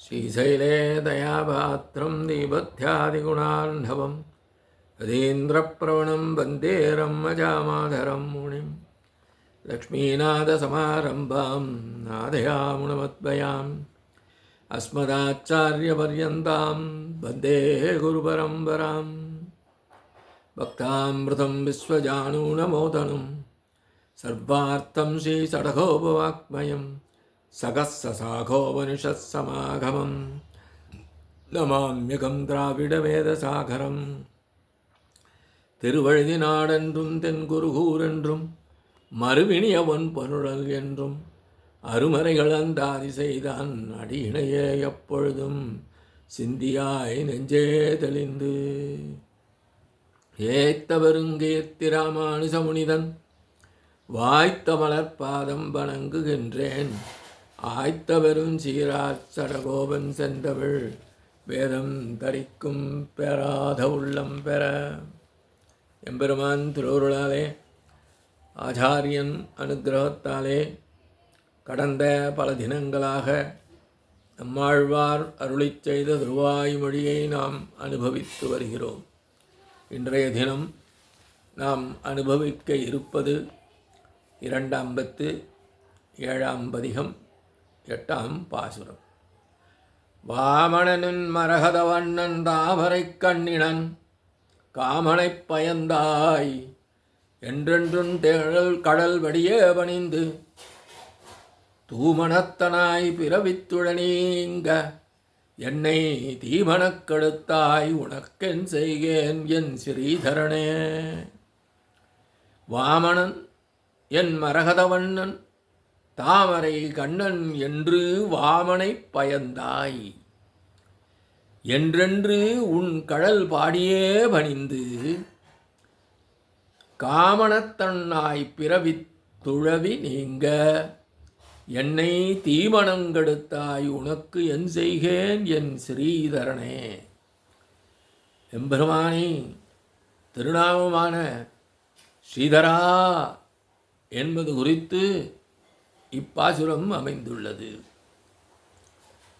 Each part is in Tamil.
श्रीशैले दयापात्रं दीपध्यादिगुणार्णवं यतीन्द्रप्रवणं वन्दे रम्मजामाधरं मुनिं लक्ष्मीनाथसमारम्भां नादयामुनमद्भयाम् अस्मदाचार्यपर्यन्तां वन्दे गुरुपरम्परां भक्तामृतं विश्वजानूनमोदनं सर्वार्थं श्रीषडगोपवाक्मयं सकस्ससाघोपनिषत्समागमं नमाम्यகம் திராவிடவேதசாகரம் திருவழுதி நாடென்றும் தென்குருகூர் என்றும் மறுவினியவன் பொருளல் என்றும் அருமறைகள் அந்தாதி செய்தான் அடியினையே எப்பொழுதும் சிந்தியாய் நெஞ்சே தெளிந்து ஏத்த பெருங்கீர்த்தி ராமானுஜமுனிதன் வாய்த்த மலர்பாதம் வணங்குகின்றேன் ஆய்த்த பெரும் சீரார் சடகோபன் செந்தமிழ் வேதம் தரிக்கும் பெறாத உள்ளம் பெற எம்பெருமான் திருவருளாலே ஆச்சாரியன் அனுக்கிரகத்தாலே கடந்த பல தினங்களாக நம்மாழ்வார் அருளிச் செய்த திருவாய்மொழியை நாம் அனுபவித்து வருகிறோம். இன்றைய தினம் நாம் அனுபவிக்க இருப்பது 257ஆம் பதிகம் 8ஆம் பாசுரம். வாமணனின் மரகதவண்ணன் தாமரைக் கண்ணினன் காமனைப் பயந்தாய் என்றென்றும் தேழல் கடல் வடியே பணிந்து தூமணத்தனாய் பிறவித்துழனீங்க என்னை தீமணக்கெடுத்தாய் உனக்கென் செய்கேன் என் ஸ்ரீதரனே. வாமணன் என் மரகதவண்ணன் தாமரை கண்ணன் என்று வாமனைப் பயந்தாய் என்றென்று உன் கடல் பாடியே பணிந்து காமணத்தன்னாய் பிறவித் துழவி நீங்க என்னை தீமணங்கெடுத்தாய் உனக்கு என் செய்கேன் என் ஸ்ரீதரனே. எம்பெருமானே திருநாமமான ஸ்ரீதரா என்பது குறித்து இப்பாசுரம் அமைந்துள்ளது.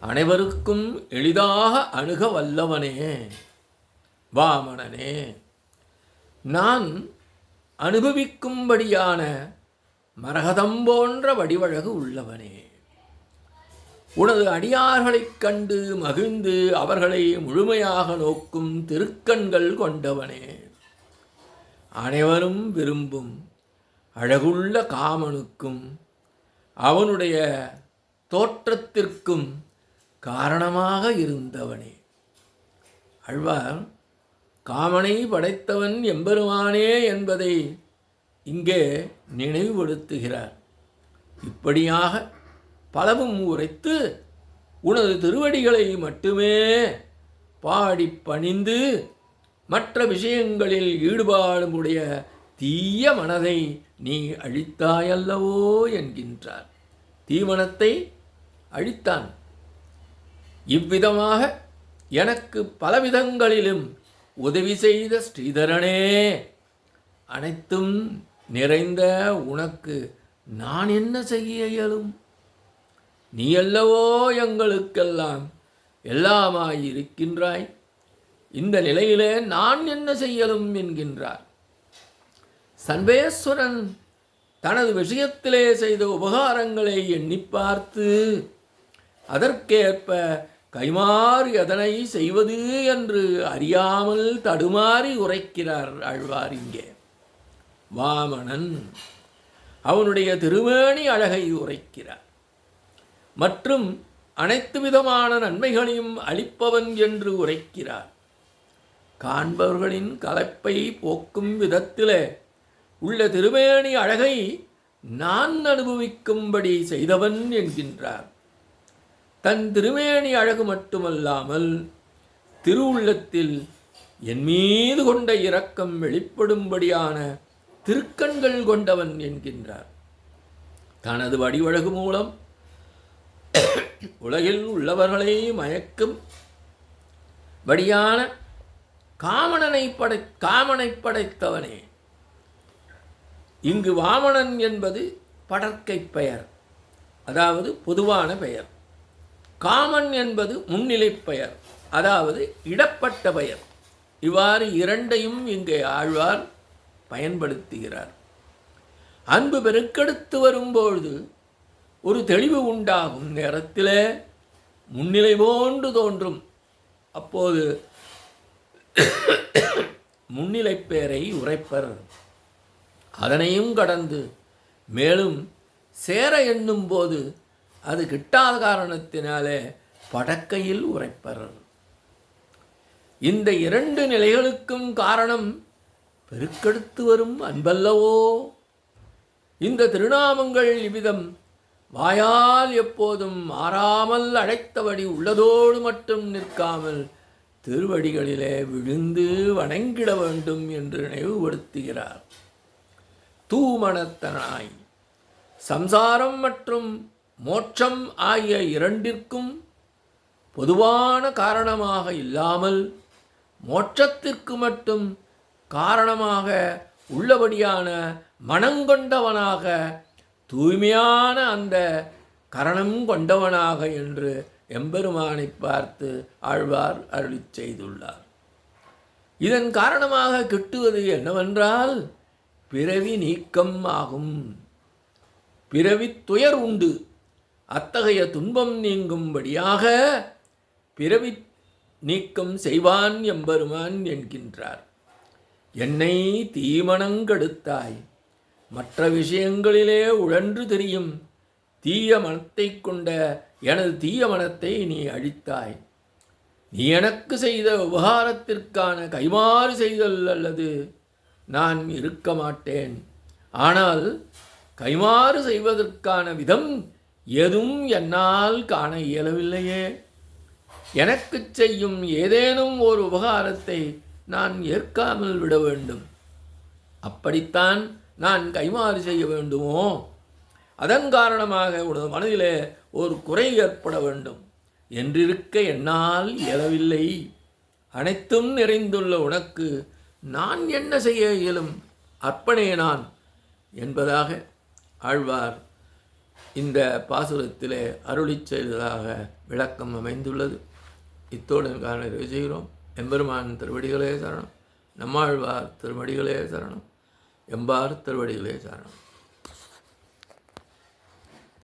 அனைவருக்கும் எளிதாக அணுக வல்லவனே வாமணனே, நான் அனுபவிக்கும்படியான மரகதம் போன்ற வடிவழகு உள்ளவனே, உனது அடியார்களைக் கண்டு மகிழ்ந்து அவர்களை முழுமையாக நோக்கும் திருக்கண்கள் கொண்டவனே, அனைவரும் விரும்பும் அழகுள்ள காமனுக்கும் அவனுடைய தோற்றத்திற்கும் காரணமாக இருந்தவனே. ஆழ்வார் காமனை படைத்தவன் எம்பெருமானே என்பதை இங்கே நினைவுபடுத்துகிறார். இப்படியாக பலவும் உரைத்து உனது திருவடிகளை மட்டுமே பாடி பணிந்து மற்ற விஷயங்களில் ஈடுபாடுடைய தீய மனதை நீ அழித்தாயல்லவோ என்கின்றார். தீமனத்தை அழித்தான். இவ்விதமாக எனக்கு பலவிதங்களிலும் உதவி செய்த ஸ்ரீதரனே, அனைத்தும் நிறைந்த உனக்கு நான் என்ன செய்ய இயலும்? நீ அல்லவோ எங்களுக்கெல்லாம் எல்லாமாயிருக்கின்றாய். இந்த நிலையிலே நான் என்ன செய்யலும் என்கின்றார். சர்வேஸ்வரன் தனது விஷயத்திலே செய்த உபகாரங்களை எண்ணி பார்த்து அதற்கேற்ப கைமாறு எதனை செய்வது என்று அறியாமல் தடுமாறி உரைக்கிறார் ஆழ்வார். இங்கே வாமணன் அவனுடைய திருமேனி அழகை உரைக்கிறார். மற்றும் அனைத்து விதமான நன்மைகளையும் அளிப்பவன் என்று உரைக்கிறார். காண்பவர்களின் களைப்பை போக்கும் விதத்திலே உள்ள திருமேனி அழகை நான் அனுபவிக்கும்படி செய்தவன் என்கின்றார். தன் திருமேனி அழகு மட்டுமல்லாமல் திருவுள்ளத்தில் என் மீது கொண்ட இரக்கம் வெளிப்படும்படியான திருக்கண்கள் கொண்டவன் என்கின்றார். தனது வடிவழகு மூலம் உலகில் உள்ளவர்களை மயக்கும் படியான காமனை படைத்தவனே. இங்கு வாமணன் என்பது படற்கை பெயர், அதாவது பொதுவான பெயர். காமன் என்பது முன்னிலை பெயர், அதாவது இடப்பட்ட பெயர். இவ்வாறு இரண்டையும் இங்கே ஆழ்வார் பயன்படுத்துகிறார். அன்பு பெருக்கெடுத்து வரும்பொழுது ஒரு தெளிவு உண்டாகும் நேரத்தில் முன்னிலை போன்று தோன்றும். அப்போது முன்னிலை பெயரை உரைப்பர். அதனையும் கடந்து மேலும் சேர எண்ணும் போது அது கிட்டாத காரணத்தினாலே படக்கையில் உரைப்பர். இந்த இரண்டு நிலைகளுக்கும் காரணம் பெருக்கெடுத்து வரும் அன்பல்லவோ? இந்த திருநாமங்கள் இவ்விதம் வாயால் எப்போதும் மாறாமல் அழைத்தபடி உள்ளதோடு மட்டும் நிற்காமல் திருவடிகளிலே விழுந்து வணங்கிட வேண்டும் என்று நினைவுபடுத்துகிறார். தூமணத்தனாய் சம்சாரம் மற்றும் மோட்சம் ஆகிய இரண்டிற்கும் பொதுவான காரணமாக இல்லாமல் மோட்சத்திற்கு மட்டும் காரணமாக உள்ளபடியான மனங்கொண்டவனாக, தூய்மையான அந்த கரணம் கொண்டவனாக என்று எம்பெருமானை பார்த்து ஆழ்வார் அருளிச் செய்துள்ளார். இதன் காரணமாக கிட்டுவது என்னவென்றால் பிறவி நீக்கம் ஆகும். பிறவி துயர் உண்டு. அத்தகைய துன்பம் நீங்கும்படியாக பிறவி நீக்கம் செய்வான் எம்பெருமான் என்கின்றார். என்னை தீமனங்கெடுத்தாய், மற்ற விஷயங்களிலே உழன்று தெரியும் தீய மனத்தை கொண்ட எனது தீய மனத்தை நீ அழித்தாய். நீ எனக்கு செய்த உபகாரத்திற்கான கைமாறு செய்தல் அல்லது நான் இருக்க மாட்டேன். ஆனால் கைமாறு செய்வதற்கான விதம் எதுவும் என்னால் காண இயலவில்லையே. எனக்கு செய்யும் ஏதேனும் ஒரு உபகாரத்தை நான் ஏற்காமல் விட வேண்டும். அப்படித்தான் நான் கைமாறு செய்ய வேண்டுமோ? அதன் காரணமாக உனது மனதிலே ஒரு குறை ஏற்பட வேண்டும் என்றிருக்க என்னால் இயலவில்லை. அனைத்தும் நிறைந்துள்ள உனக்கு நான் என்ன செய்ய இயலும்? அர்ப்பணே நான் என்பதாக ஆழ்வார் இந்த பாசுரத்திலே அருளிச் செய்ததாக விளக்கம் அமைந்துள்ளது. இத்தோடு நிறைவு செய்கிறோம். எம்பெருமான் திருவடிகளே சரணம். நம்மாழ்வார் திருவடிகளே சரணம். எம்பார் திருவடிகளே சரணம்.